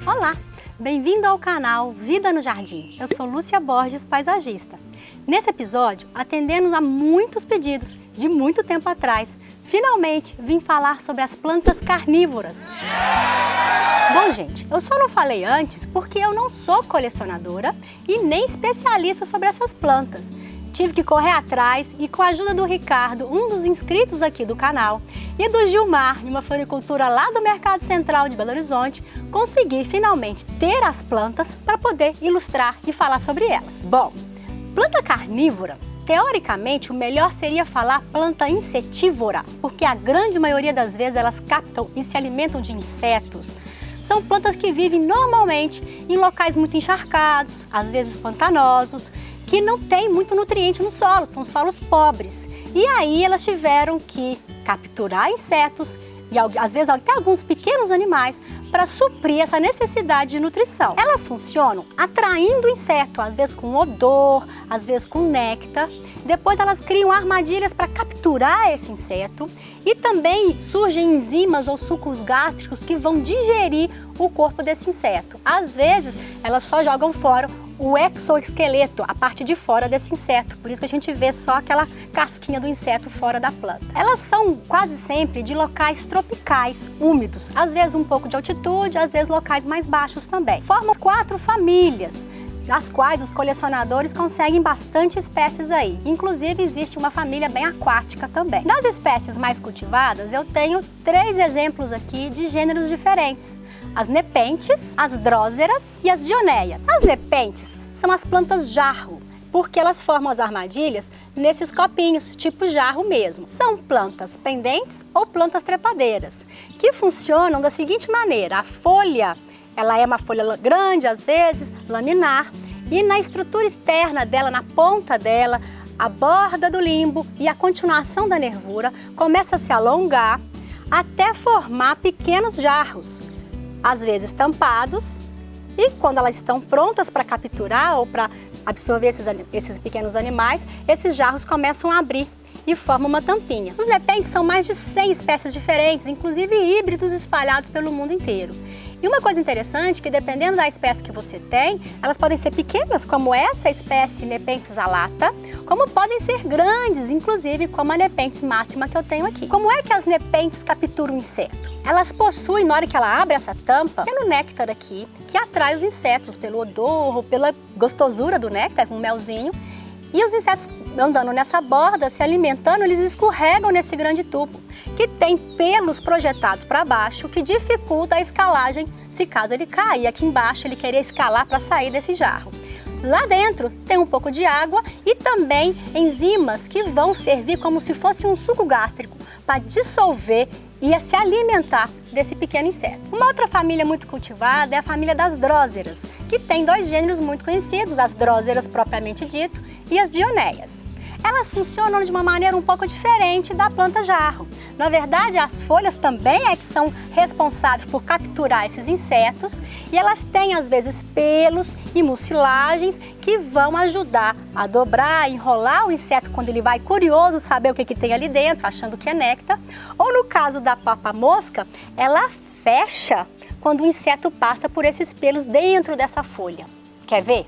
Olá, bem-vindo ao canal Vida no Jardim. Eu sou Lúcia Borges, paisagista. Nesse episódio, atendendo a muitos pedidos de muito tempo atrás, finalmente vim falar sobre as plantas carnívoras. Bom, gente, eu só não falei antes porque eu não sou colecionadora e nem especialista sobre essas plantas. Tive que correr atrás e, com a ajuda do Ricardo, um dos inscritos aqui do canal, e do Gilmar, de uma floricultura lá do Mercado Central de Belo Horizonte, consegui finalmente ter as plantas para poder ilustrar e falar sobre elas. Bom, planta carnívora, teoricamente o melhor seria falar planta insetívora, porque a grande maioria das vezes elas captam e se alimentam de insetos. São plantas que vivem normalmente em locais muito encharcados, às vezes pantanosos, que não tem muito nutriente no solo, são solos pobres. E aí elas tiveram que capturar insetos e às vezes até alguns pequenos animais para suprir essa necessidade de nutrição. Elas funcionam atraindo o inseto, às vezes com odor, às vezes com néctar. Depois elas criam armadilhas para capturar esse inseto e também surgem enzimas ou sucos gástricos que vão digerir o corpo desse inseto. Às vezes elas só jogam fora o exoesqueleto, a parte de fora desse inseto, por isso que a gente vê só aquela casquinha do inseto fora da planta. Elas são quase sempre de locais tropicais, úmidos, às vezes um pouco de altitude, às vezes locais mais baixos também. Formam 4 famílias, das quais os colecionadores conseguem bastante espécies aí. Inclusive existe uma família bem aquática também. Das espécies mais cultivadas, eu tenho 3 exemplos aqui de gêneros diferentes. As nepentes, as dróseras e as dioneias. As nepentes são as plantas jarro, porque elas formam as armadilhas nesses copinhos, tipo jarro mesmo. São plantas pendentes ou plantas trepadeiras, que funcionam da seguinte maneira: a folha, ela é uma folha grande, às vezes, laminar, e na estrutura externa dela, na ponta dela, a borda do limbo e a continuação da nervura começa a se alongar até formar pequenos jarros, às vezes tampados, e quando elas estão prontas para capturar ou para absorver esses pequenos animais, esses jarros começam a abrir e formam uma tampinha. Os nepentes são mais de 100 espécies diferentes, inclusive híbridos espalhados pelo mundo inteiro. E uma coisa interessante é que, dependendo da espécie que você tem, elas podem ser pequenas, como essa espécie Nepenthes alata, como podem ser grandes, inclusive como a Nepenthes máxima que eu tenho aqui. Como é que as Nepenthes capturam o inseto? Elas possuem, na hora que ela abre essa tampa, tem um néctar aqui que atrai os insetos pelo odor, pela gostosura do néctar, um melzinho. E os insetos andando nessa borda, se alimentando, eles escorregam nesse grande tubo, que tem pelos projetados para baixo, que dificulta a escalagem se caso ele cair aqui embaixo, ele querer escalar para sair desse jarro. Lá dentro tem um pouco de água e também enzimas que vão servir como se fosse um suco gástrico para dissolver e se alimentar desse pequeno inseto. Uma outra família muito cultivada é a família das dróseras, que tem 2 gêneros muito conhecidos, as dróseras propriamente dito e as dioneias. Elas funcionam de uma maneira um pouco diferente da planta jarro. Na verdade, as folhas também é que são responsáveis por capturar esses insetos e elas têm às vezes pelos e mucilagens que vão ajudar a dobrar, enrolar o inseto quando ele vai curioso saber o que tem ali dentro, achando que é néctar. Ou no caso da papa-mosca, ela fecha quando o inseto passa por esses pelos dentro dessa folha. Quer ver?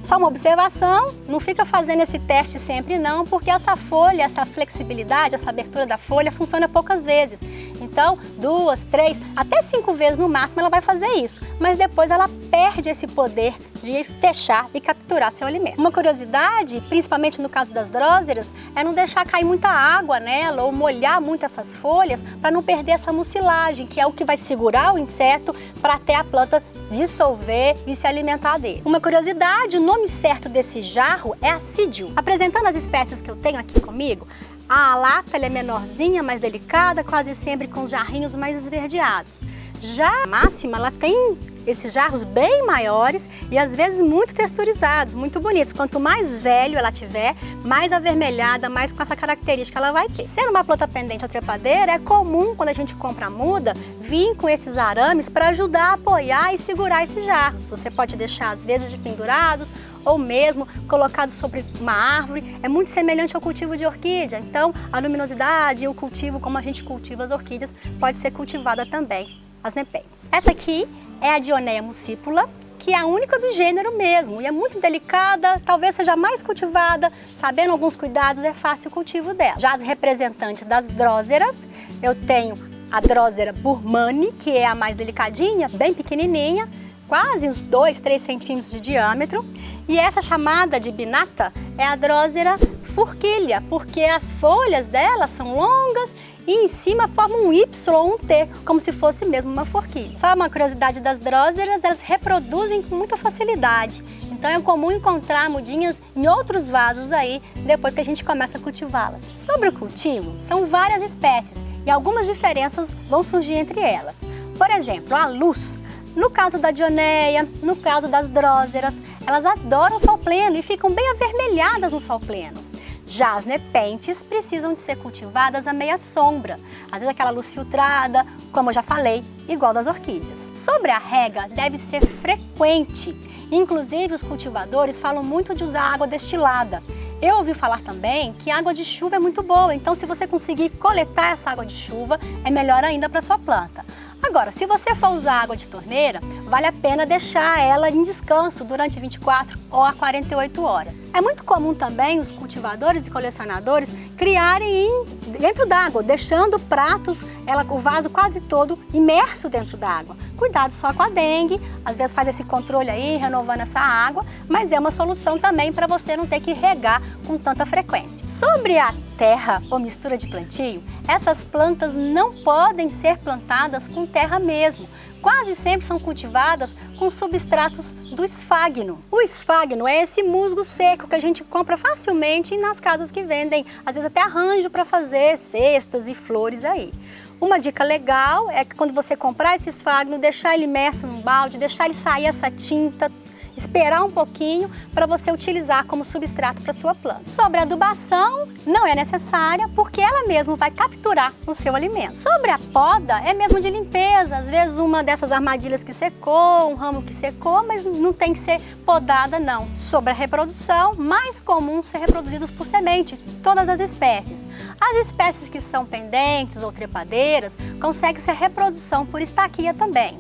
Só uma observação, não fica fazendo esse teste sempre não, porque essa folha, essa flexibilidade, essa abertura da folha funciona poucas vezes. Então, 2, 3, até 5 vezes no máximo ela vai fazer isso, mas depois ela perde esse poder de fechar e capturar seu alimento. Uma curiosidade, principalmente no caso das dróseras, é não deixar cair muita água nela ou molhar muito essas folhas para não perder essa mucilagem, que é o que vai segurar o inseto para até a planta dissolver e se alimentar dele. Uma curiosidade, o nome certo desse jarro é assídio. Apresentando as espécies que eu tenho aqui comigo, a alata ela é menorzinha, mais delicada, quase sempre com os jarrinhos mais esverdeados. Já a máxima, ela tem esses jarros bem maiores e às vezes muito texturizados, muito bonitos. Quanto mais velho ela tiver, mais avermelhada, mais com essa característica ela vai ter. Sendo uma planta pendente ou trepadeira, é comum quando a gente compra a muda, vir com esses arames para ajudar a apoiar e segurar esses jarros. Você pode deixar às vezes de pendurados ou mesmo colocados sobre uma árvore. É muito semelhante ao cultivo de orquídea, então a luminosidade e o cultivo, como a gente cultiva as orquídeas, pode ser cultivada também, as nepentes. Essa aqui é a Dioneia muscipula, que é a única do gênero mesmo, e é muito delicada, talvez seja mais cultivada, sabendo alguns cuidados, é fácil o cultivo dela. Já as representantes das dróseras, eu tenho a Drosera burmani, que é a mais delicadinha, bem pequenininha, quase uns 2, 3 centímetros de diâmetro. E essa chamada de binata é a Drosera furquilha, porque as folhas dela são longas e em cima formam um Y ou um T, como se fosse mesmo uma forquilha. Só uma curiosidade das dróseras, elas reproduzem com muita facilidade. Então é comum encontrar mudinhas em outros vasos aí, depois que a gente começa a cultivá-las. Sobre o cultivo, são várias espécies e algumas diferenças vão surgir entre elas. Por exemplo, a luz. No caso da Dioneia, no caso das dróseras, elas adoram o sol pleno e ficam bem avermelhadas no sol pleno. Já as nepentes precisam de ser cultivadas à meia sombra, às vezes aquela luz filtrada, como eu já falei, igual das orquídeas. Sobre a rega, deve ser frequente. Inclusive, os cultivadores falam muito de usar água destilada. Eu ouvi falar também que a água de chuva é muito boa, então se você conseguir coletar essa água de chuva, é melhor ainda para sua planta. Agora, se você for usar água de torneira, vale a pena deixar ela em descanso durante 24 ou a 48 horas. É muito comum também os cultivadores e colecionadores criarem dentro d'água, deixando pratos, o vaso quase todo imerso dentro d'água. Cuidado só com a dengue, às vezes faz esse controle aí, renovando essa água, mas é uma solução também para você não ter que regar com tanta frequência. Sobre a terra ou mistura de plantio, essas plantas não podem ser plantadas com terra mesmo. Quase sempre são cultivadas com substratos do esfagno. O esfagno é esse musgo seco que a gente compra facilmente nas casas que vendem, às vezes até arranjo para fazer cestas e flores aí. Uma dica legal é que quando você comprar esse esfagno, deixar ele imerso num balde, deixar ele sair essa tinta, esperar um pouquinho para você utilizar como substrato para sua planta. Sobre a adubação, não é necessária porque ela mesma vai capturar o seu alimento. Sobre a poda, é mesmo de limpeza, às vezes uma dessas armadilhas que secou, um ramo que secou, mas não tem que ser podada não. Sobre a reprodução, mais comum ser reproduzidas por semente, todas as espécies. As espécies que são pendentes ou trepadeiras, consegue-se a reprodução por estaquia também.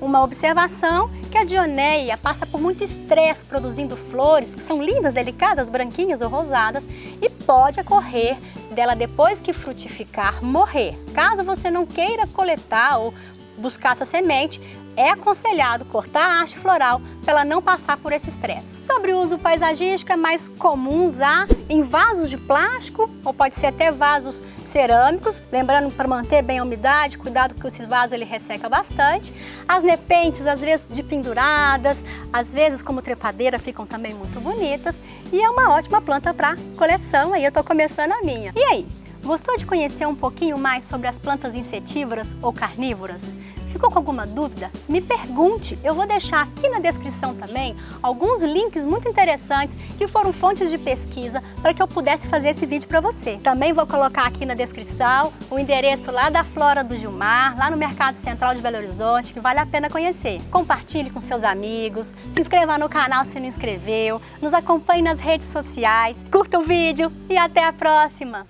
Uma observação que a Dioneia passa por muito estresse produzindo flores que são lindas, delicadas, branquinhas ou rosadas e pode ocorrer dela depois que frutificar morrer. Caso você não queira coletar ou buscar essa semente, é aconselhado cortar a haste floral para ela não passar por esse estresse. Sobre o uso paisagístico, é mais comum usar em vasos de plástico ou pode ser até vasos cerâmicos, lembrando para manter bem a umidade, cuidado que esse vaso ele resseca bastante. As nepentes, às vezes de penduradas, às vezes como trepadeira, ficam também muito bonitas e é uma ótima planta para coleção, aí eu estou começando a minha. E aí, gostou de conhecer um pouquinho mais sobre as plantas insetívoras ou carnívoras? Ficou com alguma dúvida? Me pergunte, eu vou deixar aqui na descrição também alguns links muito interessantes que foram fontes de pesquisa para que eu pudesse fazer esse vídeo para você. Também vou colocar aqui na descrição o endereço lá da Flora do Gilmar, lá no Mercado Central de Belo Horizonte, que vale a pena conhecer. Compartilhe com seus amigos, se inscreva no canal se não inscreveu, nos acompanhe nas redes sociais, curta o vídeo e até a próxima!